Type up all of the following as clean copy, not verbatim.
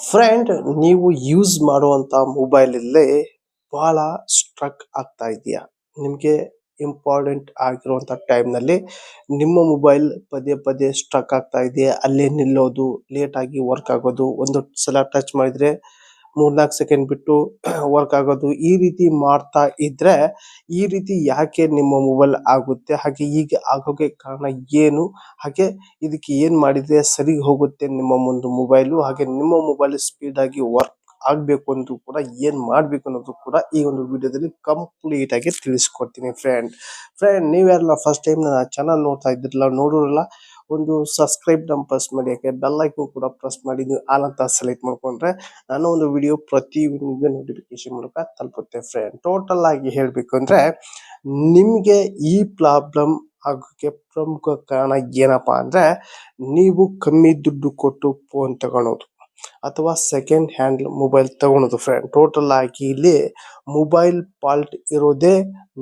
Friend, ನೀವು use ಮಾಡುವಂತ ಮೊಬೈಲಲ್ಲಿ ಬಹಳ ಸ್ಟ್ರಕ್ ಆಗ್ತಾ ಇದೆಯಾ? ನಿಮಗೆ ಇಂಪಾರ್ಟೆಂಟ್ ಆಗಿರುವಂತ ಟೈಮ್ನಲ್ಲಿ ನಿಮ್ಮ ಮೊಬೈಲ್ ಪದೇ ಪದೇ ಸ್ಟ್ರಕ್ ಆಗ್ತಾ ಇದೆಯಾ? ಅಲ್ಲೇ ನಿಲ್ಲೋದು, ಲೇಟ್ ಆಗಿ ವರ್ಕ್ ಆಗೋದು, ಒಂದು ಸಲ ಟಚ್ ಮಾಡಿದ್ರೆ 3-4 ಸೆಕೆಂಡ್ ಬಿಟ್ಟು ವರ್ಕ್ ಆಗೋದು, ಈ ರೀತಿ ಮಾಡ್ತಾ ಇದ್ರೆ ಈ ರೀತಿ ಯಾಕೆ ನಿಮ್ಮ ಮೊಬೈಲ್ ಆಗುತ್ತೆ? ಹಾಗೆ ಹೀಗೆ ಆಗೋಕೆ ಕಾರಣ ಏನು? ಹಾಗೆ ಇದಕ್ಕೆ ಏನ್ ಮಾಡಿದ್ರೆ ಸರಿ ಹೋಗುತ್ತೆ ನಿಮ್ಮ ಒಂದು ಮೊಬೈಲು? ಹಾಗೆ ನಿಮ್ಮ ಮೊಬೈಲ್ ಸ್ಪೀಡ್ ಆಗಿ ವರ್ಕ್ ಆಗ್ಬೇಕು ಅಂದ್ರೂ ಕೂಡ ಏನ್ ಮಾಡ್ಬೇಕು ಅನ್ನೋದು ಕೂಡ ಈ ಒಂದು ವಿಡಿಯೋದಲ್ಲಿ ಕಂಪ್ಲೀಟ್ ಆಗಿ ತಿಳಿಸ್ಕೊಡ್ತೀನಿ ಫ್ರೆಂಡ್, ನೀವ್ಯಾರಲ್ಲ ಫಸ್ಟ್ ಟೈಮ್ ನನ್ನ ಚಾನಲ್ ನೋಡ್ತಾ ಇದ್ದಿರಲ್ಲ, ನೋಡೋರಲ್ಲ, ಒಂದು ಸಬ್ಸ್ಕ್ರೈಬ್ ಪ್ರೆಸ್ ಮಾಡಿ, ಯಾಕೆ ಬೆಲ್ ಐಕಾನ್ ಕೂಡ ಪ್ರೆಸ್ ಮಾಡಿ ನೀವು ಆಲ್ ಅಂತ ಸೆಲೆಕ್ಟ್ ಮಾಡ್ಕೊಂಡ್ರೆ ನಾನು ಒಂದು ವಿಡಿಯೋ ಪ್ರತಿ ನೋಟಿಫಿಕೇಶನ್ ಮೂಲಕ ತಲುಪುತ್ತೆ ಫ್ರೆಂಡ್. ಟೋಟಲ್ ಆಗಿ ಹೇಳ್ಬೇಕು ಅಂದ್ರೆ ನಿಮ್ಗೆ ಈ ಪ್ರಾಬ್ಲಮ್ ಆಗೋಕ್ಕೆ ಪ್ರಮುಖ ಕಾರಣ ಏನಪ್ಪಾ ಅಂದ್ರೆ, ನೀವು ಕಮ್ಮಿ ದುಡ್ಡು ಕೊಟ್ಟು ಫೋನ್ ತಗೊಳೋದು ಅಥವಾ ಸೆಕೆಂಡ್ ಹ್ಯಾಂಡ್ ಮೊಬೈಲ್ ತಗೊಳೋದು ಫ್ರೆಂಡ್. ಟೋಟಲ್ ಆಗಿ ಇಲ್ಲಿ ಮೊಬೈಲ್ ಫಾಲ್ಟ್ ಇರೋದೇ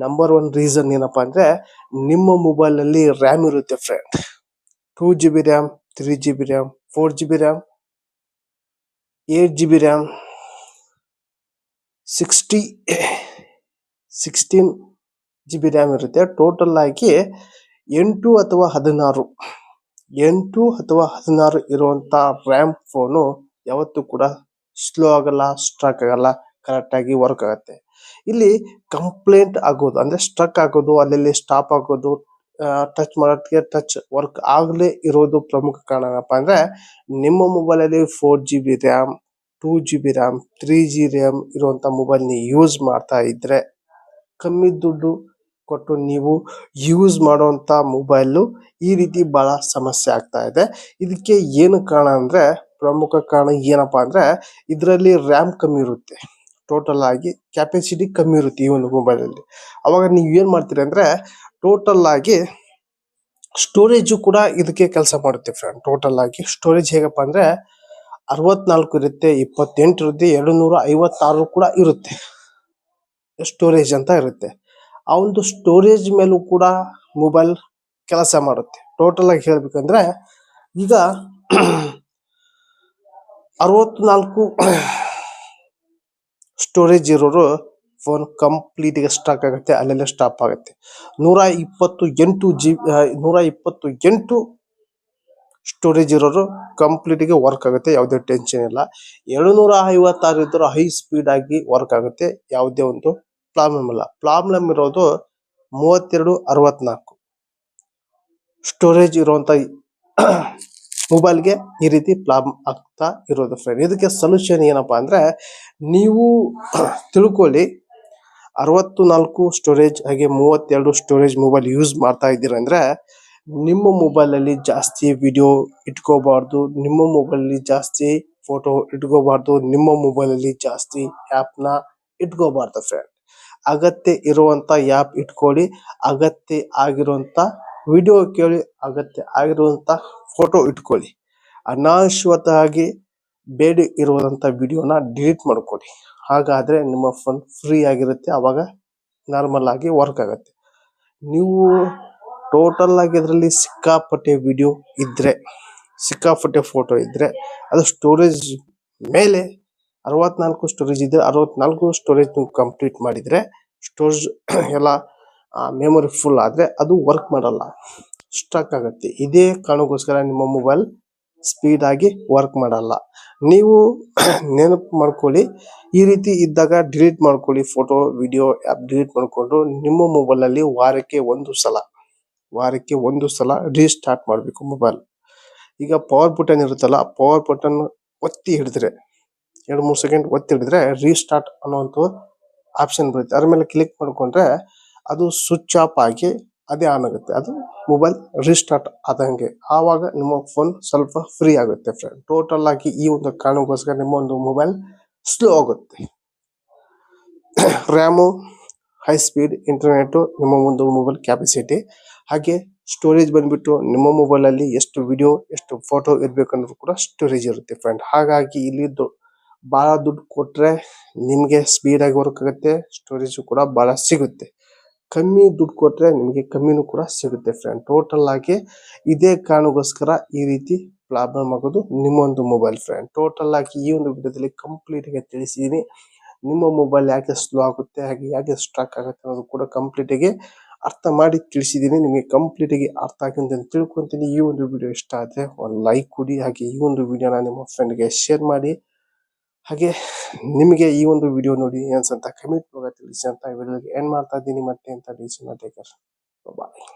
ನಂಬರ್ 1 ರೀಸನ್ ಏನಪ್ಪಾ ಅಂದ್ರೆ, ನಿಮ್ಮ ಮೊಬೈಲ್ ಅಲ್ಲಿ ರ್ಯಾಮ್ ಇರುತ್ತೆ friend. 2 GB RAM, 3 GB RAM, 4 GB RAM, 8 GB RAM, 16 GB RAM ಇರುತ್ತೆ. ಟೋಟಲ್ ಆಗಿ 8 ಅಥವಾ 16 ಇರುವಂತ ರ್ಯಾಮ್ ಫೋನು ಯಾವತ್ತೂ ಕೂಡ ಸ್ಲೋ ಆಗಲ್ಲ, ಸ್ಟ್ರಕ್ ಆಗಲ್ಲ, ಕರೆಕ್ಟ್ ಆಗಿ ವರ್ಕ್ ಆಗುತ್ತೆ. ಇಲ್ಲಿ ಕಂಪ್ಲೇಂಟ್ ಆಗೋದು ಅಂದ್ರೆ ಸ್ಟ್ರಕ್ ಆಗೋದು, ಅಲ್ಲಲ್ಲಿ ಸ್ಟಾಪ್ ಆಗೋದು, ಟಚ್ ಮಾಡೋದಕ್ಕೆ ಟಚ್ ವರ್ಕ್ ಆಗಲೇ ಇರೋದು ಪ್ರಮುಖ ಕಾರಣ ಏನಪ್ಪಾ ಅಂದ್ರೆ, ನಿಮ್ಮ ಮೊಬೈಲ್ ಅಲ್ಲಿ 4 GB RAM, 2 GB RAM, 3 GB RAM ಇರುವಂತ ಮೊಬೈಲ್ ನೀವು ಯೂಸ್ ಮಾಡ್ತಾ ಇದ್ರೆ, ಕಮ್ಮಿ ದುಡ್ಡು ಕೊಟ್ಟು ನೀವು ಯೂಸ್ ಮಾಡುವಂತ ಮೊಬೈಲು ಈ ರೀತಿ ಬಹಳ ಸಮಸ್ಯೆ ಆಗ್ತಾ ಇದೆ. ಇದಕ್ಕೆ ಏನು ಕಾರಣ ಅಂದ್ರೆ, ಪ್ರಮುಖ ಕಾರಣ ಏನಪ್ಪಾ ಅಂದ್ರೆ, ಇದರಲ್ಲಿ ರ್ಯಾಮ್ ಕಮ್ಮಿ ಇರುತ್ತೆ, ಟೋಟಲ್ ಆಗಿ ಕ್ಯಾಪಾಸಿಟಿ ಕಮ್ಮಿ ಇರುತ್ತೆ ಈ ಒಂದು ಮೊಬೈಲ್ ಅಲ್ಲಿ. ಅವಾಗ ನೀವು ಏನ್ ಮಾಡ್ತೀರಿ ಅಂದ್ರೆ, ಟೋಟಲ್ ಆಗಿ ಸ್ಟೋರೇಜ್ ಕೂಡ ಇದಕ್ಕೆ ಕೆಲಸ ಮಾಡುತ್ತೆ ಫ್ರೆಂಡ್. ಟೋಟಲ್ ಆಗಿ ಸ್ಟೋರೇಜ್ ಹೇಗಪ್ಪ ಅಂದ್ರೆ 64 ಇರುತ್ತೆ, 28 ಇರುತ್ತೆ, 256 ಕೂಡ ಇರುತ್ತೆ ಸ್ಟೋರೇಜ್ ಅಂತ ಇರುತ್ತೆ. ಆ ಒಂದು ಸ್ಟೋರೇಜ್ ಮೇಲೂ ಕೂಡ ಮೊಬೈಲ್ ಕೆಲಸ ಮಾಡುತ್ತೆ. ಟೋಟಲ್ ಆಗಿ ಹೇಳ್ಬೇಕಂದ್ರೆ, ಈಗ 64 ಸ್ಟೋರೇಜ್ ಇರೋರು ಫೋನ್ ಕಂಪ್ಲೀಟ್ ಗೆ ಸ್ಟಾಕ್ ಆಗುತ್ತೆ, ಅಲ್ಲೆಲ್ಲ ಸ್ಟಾಪ್ ಆಗುತ್ತೆ. 128 ಸ್ಟೋರೇಜ್ ಇರೋರು ಕಂಪ್ಲೀಟ್ ಗೆ ವರ್ಕ್ ಆಗುತ್ತೆ, ಯಾವುದೇ ಟೆನ್ಷನ್ ಇಲ್ಲ. 256 ಇದ್ರೂ ಹೈ ಸ್ಪೀಡ್ ಆಗಿ ವರ್ಕ್ ಆಗುತ್ತೆ, ಯಾವುದೇ ಒಂದು ಪ್ರಾಬ್ಲಮ್ ಇಲ್ಲ. ಪ್ರಾಬ್ಲಮ್ ಇರೋದು 3264 ಸ್ಟೋರೇಜ್ ಇರುವಂತ ಮೊಬೈಲ್ಗೆ ಈ ರೀತಿ ಪ್ರಾಬ್ಲಮ್ ಆಗ್ತಾ ಇರೋದು ಫ್ರೆಂಡ್. ಇದಕ್ಕೆ ಸೊಲ್ಯೂಷನ್ ಏನಪ್ಪಾ ಅಂದ್ರೆ, ನೀವು ತಿಳ್ಕೊಳ್ಳಿ, 64 ಸ್ಟೋರೇಜ್ ಹಾಗೆ 32 ಸ್ಟೋರೇಜ್ ಮೊಬೈಲ್ ಯೂಸ್ ಮಾಡ್ತಾ ಇದ್ದೀರಂದ್ರೆ, ನಿಮ್ಮ ಮೊಬೈಲ್ ಅಲ್ಲಿ ಜಾಸ್ತಿ ವಿಡಿಯೋ ಇಟ್ಕೋಬಾರ್ದು, ನಿಮ್ಮ ಮೊಬೈಲ್ ಅಲ್ಲಿ ಜಾಸ್ತಿ ಫೋಟೋ ಇಟ್ಕೋಬಾರ್ದು, ನಿಮ್ಮ ಮೊಬೈಲ್ ಅಲ್ಲಿ ಜಾಸ್ತಿ ಆಪ್ ನ ಇಟ್ಕೋಬಾರ್ದು ಫ್ರೆಂಡ್. ಅಗತ್ಯ ಇರುವಂತ ಆಪ್ ಇಟ್ಕೊಳ್ಳಿ, ಅಗತ್ಯ ಆಗಿರುವಂತ ವಿಡಿಯೋ ಕೇಳಿ, ಅಗತ್ಯ ಆಗಿರುವಂತ ಫೋಟೋ ಇಟ್ಕೊಳ್ಳಿ. ಅನಾವಶ್ಯಕವಾಗಿ ಬೇಡ ಇರುವಂತ ವಿಡಿಯೋನ ಡಿಲೀಟ್ ಮಾಡ್ಕೊಳ್ಳಿ. ಹಾಗಾದ್ರೆ ನಿಮ್ಮ ಫೋನ್ ಫ್ರೀ ಆಗಿರುತ್ತೆ, ಅವಾಗ ನಾರ್ಮಲ್ ಆಗಿ ವರ್ಕ್ ಆಗುತ್ತೆ. ನೀವು ಟೋಟಲ್ ಆಗಿ ಇದರಲ್ಲಿ ಸಿಕ್ಕಾಪಟ್ಟೆ ವಿಡಿಯೋ ಇದ್ರೆ, ಸಿಕ್ಕಾಪಟ್ಟೆ ಫೋಟೋ ಇದ್ರೆ, ಅದು ಸ್ಟೋರೇಜ್ ಮೇಲೆ 64 ಸ್ಟೋರೇಜ್ ಇದ್ರೆ 64 ಸ್ಟೋರೇಜ್ ನೀವು ಕಂಪ್ಲೀಟ್ ಮಾಡಿದ್ರೆ, ಸ್ಟೋರೇಜ್ ಎಲ್ಲ ಮೆಮೊರಿ ಫುಲ್ ಆದ್ರೆ ಅದು ವರ್ಕ್ ಮಾಡಲ್ಲ, ಸ್ಟ್ರಕ್ ಆಗುತ್ತೆ. ಇದೇ ಕಾರಣಕ್ಕೋಸ್ಕರ ನಿಮ್ಮ ಮೊಬೈಲ್ ಸ್ಪೀಡ್ ಆಗಿ ವರ್ಕ್ ಮಾಡಲ್ಲ. ನೀವು ನೆನಪು ಮಾಡ್ಕೊಳ್ಳಿ, ಈ ರೀತಿ ಇದ್ದಾಗ ಡಿಲೀಟ್ ಮಾಡ್ಕೊಳ್ಳಿ, ಫೋಟೋ ವಿಡಿಯೋ ಆಪ್ ಡಿಲೀಟ್ ಮಾಡ್ಕೊಂಡು ನಿಮ್ಮ ಮೊಬೈಲ್ ಅಲ್ಲಿ ವಾರಕ್ಕೆ ಒಂದು ಸಲ ರೀಸ್ಟಾರ್ಟ್ ಮಾಡಬೇಕು ಮೊಬೈಲ್. ಈಗ ಪವರ್ ಬಟನ್ ಇರುತ್ತಲ್ಲ, ಪವರ್ ಬಟನ್ ಒತ್ತಿ ಹಿಡಿದ್ರೆ 2-3 ಸೆಕೆಂಡ್ ಒತ್ತಿ ಹಿಡಿದ್ರೆ ರೀಸ್ಟಾರ್ಟ್ ಅನ್ನುವಂಥ ಆಪ್ಷನ್ ಬರುತ್ತೆ. ಅದ್ರ ಮೇಲೆ ಕ್ಲಿಕ್ ಮಾಡ್ಕೊಂಡ್ರೆ ಅದು ಸ್ವಿಚ್ ಆಫ್ ಆಗಿ ಅದೇ ಆನ್ ಆಗುತ್ತೆ, ಅದು ಮೊಬೈಲ್ ರೀಸ್ಟಾರ್ಟ್ ಆದಂಗೆ. ಆವಾಗ ನಿಮ್ಮ ಫೋನ್ ಸ್ವಲ್ಪ ಫ್ರೀ ಆಗುತ್ತೆ ಫ್ರೆಂಡ್. ಟೋಟಲ್ ಆಗಿ ಈ ಒಂದು ಕಾರಣಕ್ಕೋಸ್ಕರ ನಿಮ್ಮ ಒಂದು ಮೊಬೈಲ್ ಸ್ಲೋ ಆಗುತ್ತೆ. ರ್ಯಾಮು, ಹೈ ಸ್ಪೀಡ್ ಇಂಟರ್ನೆಟ್, ನಿಮ್ಮ ಒಂದು ಮೊಬೈಲ್ ಕ್ಯಾಪಾಸಿಟಿ, ಹಾಗೆ ಸ್ಟೋರೇಜ್ ಬಂದ್ಬಿಟ್ಟು ನಿಮ್ಮ ಮೊಬೈಲ್ ಅಲ್ಲಿ ಎಷ್ಟು ವಿಡಿಯೋ ಎಷ್ಟು ಫೋಟೋ ಇರ್ಬೇಕಂದ್ರೂ ಕೂಡ ಸ್ಟೋರೇಜ್ ಇರುತ್ತೆ ಫ್ರೆಂಡ್. ಹಾಗಾಗಿ ಇಲ್ಲಿ ಬಹಳ ದುಡ್ಡು ಕೊಟ್ರೆ ನಿಮ್ಗೆ ಸ್ಪೀಡ್ ಆಗಿ ವರ್ಕ್ ಆಗುತ್ತೆ, ಸ್ಟೋರೇಜ್ ಕೂಡ ಬಹಳ ಸಿಗುತ್ತೆ. ಕಮ್ಮಿ ದುಡ್ಡು ಕೊಟ್ರೆ ನಿಮಗೆ ಕಮ್ಮಿನೂ ಕೂಡ ಸಿಗುತ್ತೆ ಫ್ರೆಂಡ್. ಟೋಟಲ್ ಆಗಿ ಇದೇ ಕಾರಣಕ್ಕೋಸ್ಕರ ಈ ರೀತಿ ಪ್ರಾಬ್ಲಮ್ ಆಗೋದು ನಿಮ್ಮ ಒಂದು ಮೊಬೈಲ್ ಫ್ರೆಂಡ್. ಟೋಟಲ್ ಆಗಿ ಈ ಒಂದು ವಿಡಿಯೋದಲ್ಲಿ ಕಂಪ್ಲೀಟ್ ಆಗಿ ತಿಳಿಸಿದೀನಿ. ನಿಮ್ಮ ಮೊಬೈಲ್ ಯಾಕೆ ಸ್ಲೋ ಆಗುತ್ತೆ, ಹಾಗೆ ಯಾಕೆ ಸ್ಟ್ರಕ್ ಆಗುತ್ತೆ ಅನ್ನೋದು ಕೂಡ ಕಂಪ್ಲೀಟ್ ಆಗಿ ಅರ್ಥ ಮಾಡಿ ತಿಳಿಸಿದೀನಿ. ನಿಮಗೆ ಕಂಪ್ಲೀಟ್ ಆಗಿ ಅರ್ಥ ಆಗಿದೆ ಅಂತ ತಿಳ್ಕೊಂತೀನಿ. ಈ ಒಂದು ವಿಡಿಯೋ ಇಷ್ಟ ಆದ್ರೆ ಒಂದು ಲೈಕ್ ಕೊಡಿ, ಹಾಗೆ ಈ ಒಂದು ವಿಡಿಯೋನ ನಿಮ್ಮ ಫ್ರೆಂಡ್ಗೆ ಶೇರ್ ಮಾಡಿ. ಹಾಗೆ ನಿಮಗೆ ಈ ಒಂದು ವಿಡಿಯೋ ನೋಡಿ ಏನ್ಸಂತ ಕಮೆಂಟ್ ಮೂಲಕ ತಿಳಿಸಿ ಅಂತ ಈ ವಿಡಿಯೋಗೆ ಎಂಡ್ ಮಾಡ್ತಾ ಇದ್ದೀನಿ. ಮತ್ತೆ ಅಂತ ಟೇಕರ್ ಬಾಯ್.